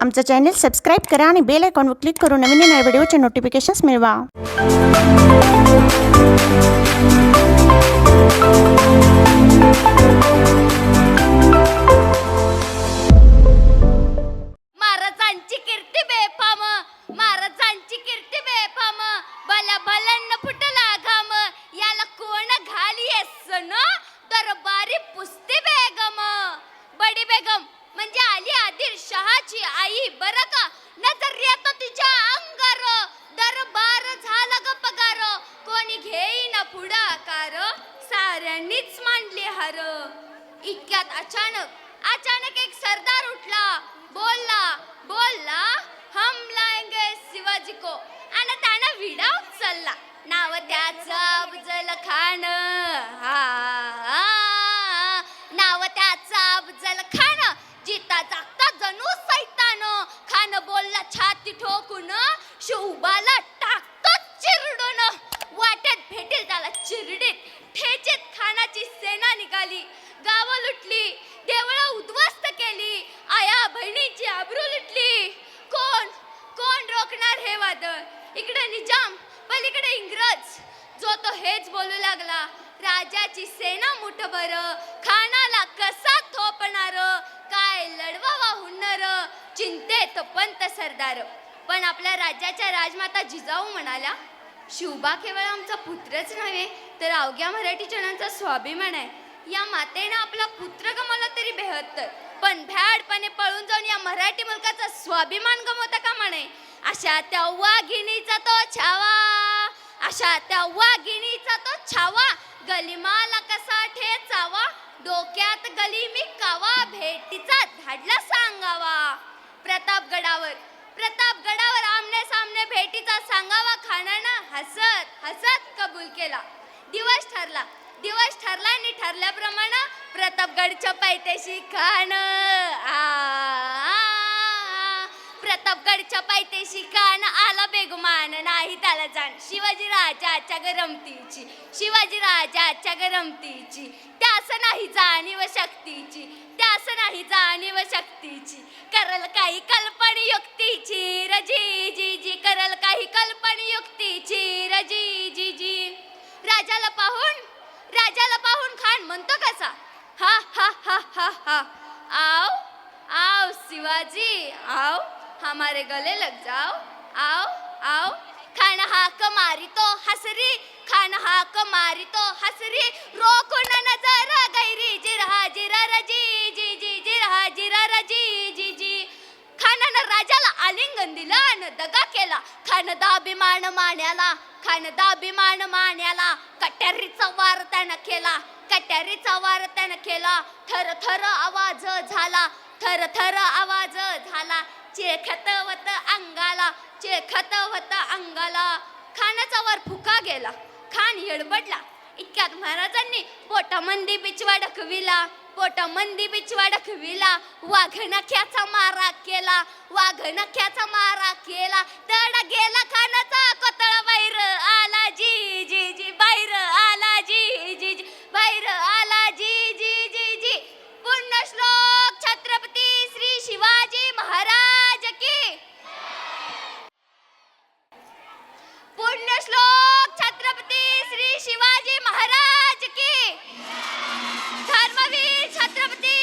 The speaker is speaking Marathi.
आमचं चॅनल सबस्क्राईब करा आणि बेल आयकॉनवर क्लिक करून नवीन नवीन व्हिडिओचे नोटिफिकेशन्स मिळवा. महाराजांची कीर्ती बेफाम, महाराजांची कीर्ती बेफाम, भल्या भल्यांना फुटला घाम, याला कोण घाली सन दरबारी पुस्ती बेगम. बडी बेगम म्हणजे आली आदिल शहाची आई बरं का. नजर येतो तिच्या अंगार, दरबार झाला ग पगार, कोणी घेईना पुढाकार, साऱ्यांनीच मांडली हार. इतक्यात अचानक एक सरदार उठला, बोलला बोलला हम लाएंगे शिवाजी को, आणि त्यानं विडा उचलला. नाव त्याचं अफजल खान, नाव त्याचं अफजल खान, जिता जागता जणू सैतान. खान बोलला छाती ठोकून, शिवबाला टाकतो चिरडून. वाटेत भेटेल त्याला चिरडीत ठेचीत खानाची सेना निघाली. गावं लुटली, देवळं उद्ध्वस्त केली, आया बहिणीची आबरू लुटली. कोण कोण रोखणार हे वादळ. इकडे निजाम, पलीकडे इंग्रज. जो तो हेच बोलू लागला, राजाची सेना मुठभर, खानाला कसा थोपणार, काय लढवा हुनर, चिंतेत पंत सरदार. पण आपल्या राज्याच्या राजमाता जिजाऊ म्हणाल्या, शिवबा केवळ आमचा पुत्रच नव्हे तर अवघ्या मराठी जनांचा स्वाभिमान आहे. या मातेनं आपला पुत्र गमावला तरी बेहत्तर, पण भ्याडपणे पळून जाऊन या मराठी मुलकाचा स्वाभिमान गमवता का म्हणे. अशा त्या वाघिणीचा तो छावा, अशा त्या वाघिणीचा तो छावा, गलिमाला कसा ठेचावा, डोक्यात गली मी कावा, भेटीचा धाडला सांगावा. प्रतापगडावर आमने सामने भेटीचा सांगावा, खानानं हसत हसत कबूल केला. दिवस ठरला आणि ठरल्याप्रमाणे प्रतापगडच्या पायथ्याशी खान, प्रतापगडच्या पायथ्याशी खान आला बेगुमान, नाही त्याला जाण शिवाजी राजाच्या गरमतीची, शिवाजी राजाच्या गरमतीची. त्यास नाही जाणीव शक्तीची, त्यास नाही जाणीव शक्तीची, करल काही कल्पनी युक्तीची रजी जी जी, करल काही कल्पनी युक्तीची रजी जी जी. राजाला पाहून खान म्हणतो कसा, हा हा हा हा हा, आओ आओ शिवाजी आओ, हमारे गले लग जाओ, आओ आओ. खान हाक मारितो हसरी, खान हाक मारितो हसरी, रोखून नजर गैरी, जिरहा जिरा रजी जी जी, जिरहा जिरा रजी जी जी. खानानं राजाला आलिंगन दिलं आणि दगा केला. खान दाभिमान मान्याला, खान दाभिमान मान्याला, कट्यारीचा वार त्यानं केला, कट्यारीचा वार त्यानं केला. थर थर आवाज झाला, थर थर आवाज झाला, चेखतवत अंगाला, चेखतवत अंगाला. खानाचा वर फुका गेला, खान येडबडला. इतक्यात महाराजांनी पोटामंदी बिचवा ढकविला, पोटामंदी बिचवा ढकविला. वाघनख्याचा मारा केला, वाघनख्याचा मारा केला. तडा गेला खानाचा कोतळा, बाहेर आला जी जी जी, बाहेर आला जी जी जी, बाहेर आला जी जी जी जी. पुण्यश्लोक छत्रपती श्री शिवाजी महाराज की. पुण्यश्लोक छत्रपती श्री शिवाजी महाराज की. धर्मवीर छत्रपती